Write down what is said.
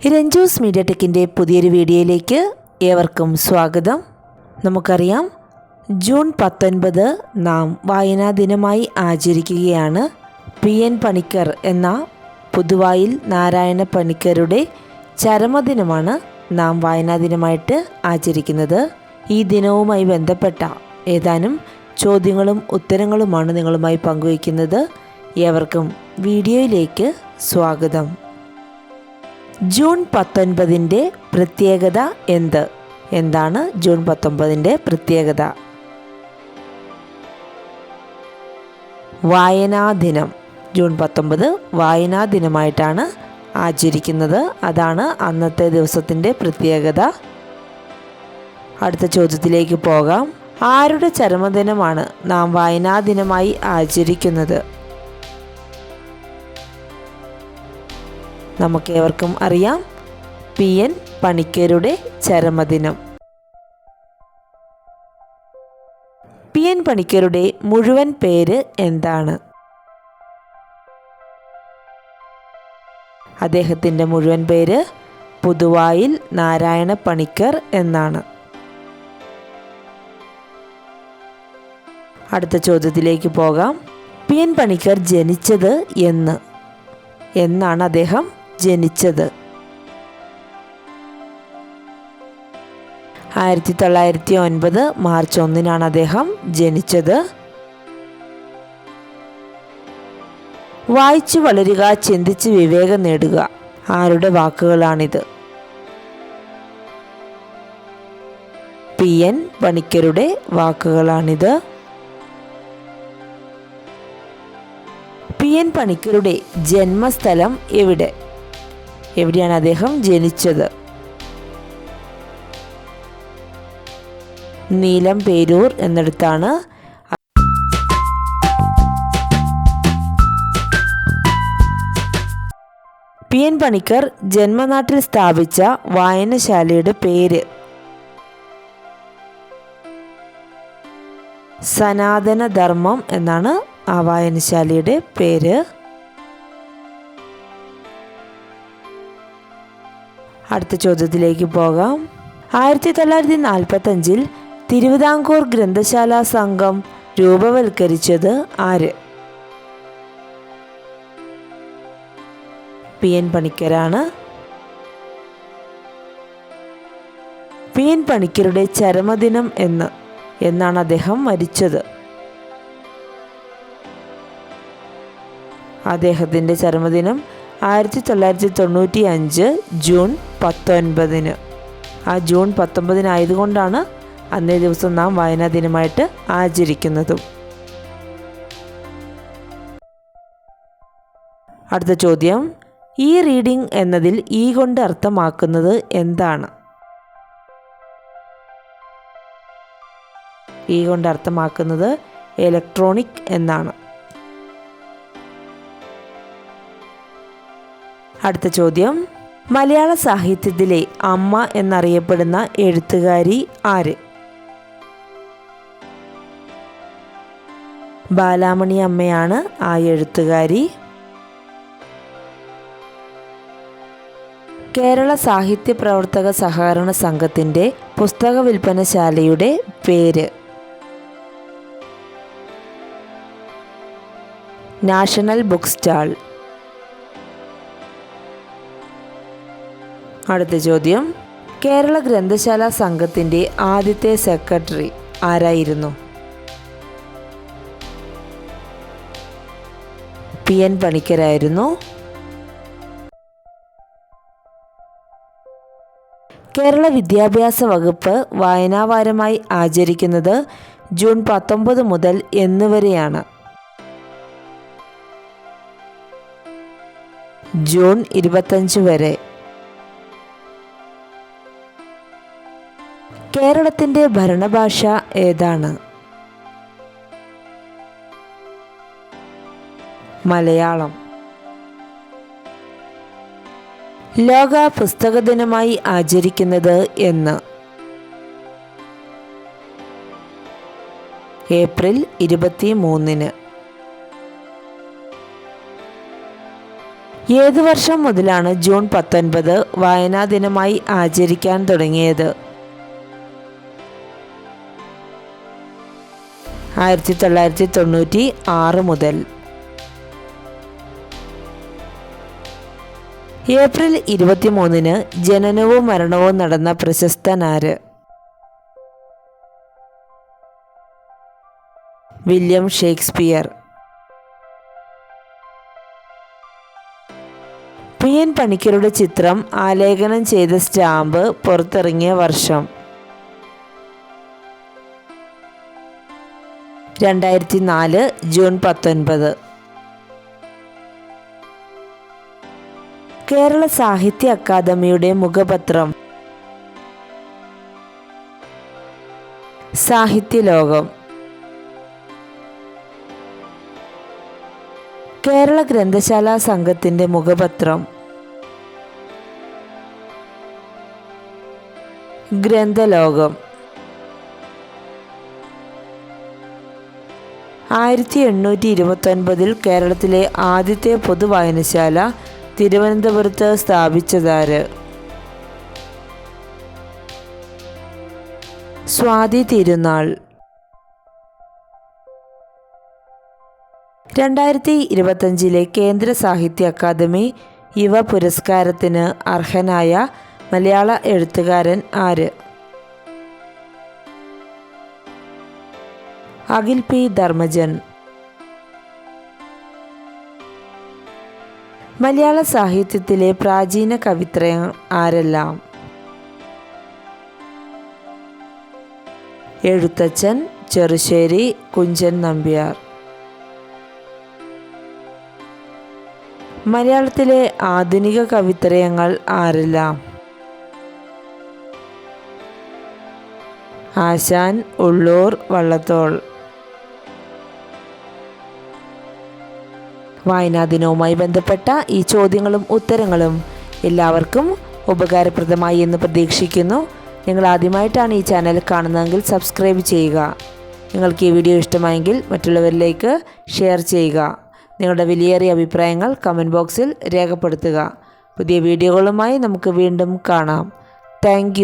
Ranju's media ടെക്കിൻ്റെ പുതിയൊരു വീഡിയോയിലേക്ക് ഏവർക്കും സ്വാഗതം. നമുക്കറിയാം, ജൂൺ 19 നാം വായനാ ദിനമായി ആചരിക്കുകയാണ്. PN പണിക്കർ എന്ന പുതുവായിൽ നാരായണ പണിക്കരുടെ ചരമദിനമാണ് നാം വായനാ ദിനമായിട്ട് ആചരിക്കുന്നത്. ഈ ദിനവുമായി ബന്ധപ്പെട്ട ഏതാനും ചോദ്യങ്ങളും ഉത്തരങ്ങളുമാണ് നിങ്ങളുമായി പങ്കുവയ്ക്കുന്നത്. ഏവർക്കും വീഡിയോയിലേക്ക് സ്വാഗതം. ജൂൺ 19 പ്രത്യേകത എന്ത്? എന്താണ് ജൂൺ 19 പ്രത്യേകത? വായനാ ദിനം. ജൂൺ 19 വായനാ ദിനമായിട്ടാണ് ആചരിക്കുന്നത്. അതാണ് അന്നത്തെ ദിവസത്തിൻ്റെ പ്രത്യേകത. അടുത്ത ചോദ്യത്തിലേക്ക് പോകാം. ആരുടെ ചരമദിനമാണ് നാം വായനാ ദിനമായി ആചരിക്കുന്നത്? നമുക്കേവർക്കും അറിയാം, PN പണിക്കരുടെ ചരമദിനം. PN പണിക്കരുടെ മുഴുവൻ പേര് എന്താണ്? അദ്ദേഹത്തിൻ്റെ മുഴുവൻ പേര് പുതുവായിൽ നാരായണ പണിക്കർ എന്നാണ്. അടുത്ത ചോദ്യത്തിലേക്ക് പോകാം. PN പണിക്കർ ജനിച്ചത് എന്നാണ് അദ്ദേഹം ജനിച്ചത്? 1909 മാർച്ച് 1 അദ്ദേഹം ജനിച്ചത്. വായിച്ചു വളരുക, ചിന്തിച്ച് വിവേകം നേടുക. ആരുടെ വാക്കുകളാണിത്? PN പണിക്കരുടെ വാക്കുകളാണിത്. PN പണിക്കരുടെ ജന്മസ്ഥലം എവിടെയാണ് അദ്ദേഹം ജനിച്ചത്? നീലംപേരൂർ എന്നിടത്താണ്. PN പണിക്കർ ജന്മനാട്ടിൽ സ്ഥാപിച്ച വായനശാലയുടെ പേര്? സനാതനധർമ്മം എന്നാണ് ആ വായനശാലയുടെ പേര്. അടുത്ത ചോദ്യത്തിലേക്ക് പോകാം. 1945 തിരുവിതാംകൂർ ഗ്രന്ഥശാല സംഘം രൂപവൽക്കരിച്ചത് ആര്? PN പണിക്കരാണ്. PN പണിക്കരുടെ ചരമദിനം എന്നാണ് അദ്ദേഹം മരിച്ചത്? അദ്ദേഹത്തിൻ്റെ ചരമദിനം 1995 ജൂൺ 19. ആ ജൂൺ 19 ആയതുകൊണ്ടാണ് അന്നേ ദിവസം നാം വായനാ ദിനമായിട്ട് ആചരിക്കുന്നതും. അടുത്ത ചോദ്യം. ഈ റീഡിംഗ് എന്നതിൽ ഈ കൊണ്ട് അർത്ഥമാക്കുന്നത് എന്താണ്? ഈ കൊണ്ട് അർത്ഥമാക്കുന്നത് ഇലക്ട്രോണിക് എന്നാണ്. അടുത്ത ചോദ്യം. മലയാള സാഹിത്യത്തിലെ അമ്മ എന്നറിയപ്പെടുന്ന എഴുത്തുകാരി ആര്? ബാലാമണി അമ്മയാണ് ആ എഴുത്തുകാരി. കേരള സാഹിത്യ പ്രവർത്തക സഹകരണ സംഘത്തിൻ്റെ പുസ്തക വിൽപ്പനശാലയുടെ പേര്? National book stall. അടുത്ത ചോദ്യം. കേരള ഗ്രന്ഥശാല സംഘത്തിൻ്റെ ആദ്യത്തെ സെക്രട്ടറി ആരായിരുന്നു? PN പണിക്കരായിരുന്നു. കേരള വിദ്യാഭ്യാസ വകുപ്പ് വായനാവാരമായി ആചരിക്കുന്നത് ജൂൺ 19 മുതൽ എന്നുവരെയാണ്? ജൂൺ 25 വരെ. കേരളത്തിൻ്റെ ഭരണഭാഷ ഏതാണ്? മലയാളം. ലോക പുസ്തക ദിനമായി ആചരിക്കുന്നത് എന്ന്? ഏപ്രിൽ 23. ഏത് വർഷം മുതലാണ് ജൂൺ 19 വായനാ ദിനമായി ആചരിക്കാൻ തുടങ്ങിയത്? 1996 മുതൽ. ഏപ്രിൽ 23 ജനനവും മരണവും നടന്ന പ്രശസ്തനാര്? William Shakespeare. പി.എൻ. പണിക്കരുടെ ചിത്രം ആലേഖനം ചെയ്ത സ്റ്റാമ്പ് പുറത്തിറങ്ങിയ വർഷം? 2004 ജൂൺ 19. കേരള സാഹിത്യ അക്കാദമിയുടെ മുഖപത്രം? സാഹിത്യലോകം. കേരള ഗ്രന്ഥശാല സംഘത്തിൻ്റെ മുഖപത്രം? ഗ്രന്ഥലോകം. 1829 കേരളത്തിലെ ആദ്യത്തെ പൊതുവായനശാല തിരുവനന്തപുരത്ത് സ്ഥാപിച്ചതാര്? സ്വാതി തിരുനാൾ. 2025 കേന്ദ്ര സാഹിത്യ അക്കാദമി യുവ പുരസ്കാരത്തിന് അർഹനായ മലയാള എഴുത്തുകാരൻ ആര്? അഖിൽ പി ധർമ്മജൻ. മലയാള സാഹിത്യത്തിലെ പ്രാചീന കവിത്രയങ്ങൾ ആരെല്ലാം? എഴുത്തച്ഛൻ, ചെറുശ്ശേരി, കുഞ്ചൻ നമ്പ്യാർ. മലയാളത്തിലെ ആധുനിക കവിത്രയങ്ങൾ ആരെല്ലാം? ആശാൻ, ഉള്ളൂർ, വള്ളത്തോൾ. വായനാ ദിനവുമായി ബന്ധപ്പെട്ട ഈ ചോദ്യങ്ങളും ഉത്തരങ്ങളും എല്ലാവർക്കും ഉപകാരപ്രദമായി എന്ന് പ്രതീക്ഷിക്കുന്നു. നിങ്ങൾ ആദ്യമായിട്ടാണ് ഈ ചാനൽ കാണുന്നതെങ്കിൽ സബ്സ്ക്രൈബ് ചെയ്യുക. നിങ്ങൾക്ക് ഈ വീഡിയോ ഇഷ്ടമായെങ്കിൽ മറ്റുള്ളവരിലേക്ക് ഷെയർ ചെയ്യുക. നിങ്ങളുടെ വിലയേറിയ അഭിപ്രായങ്ങൾ കമൻറ്റ് ബോക്സിൽ രേഖപ്പെടുത്തുക. പുതിയ വീഡിയോകളുമായി നമുക്ക് വീണ്ടും കാണാം. താങ്ക്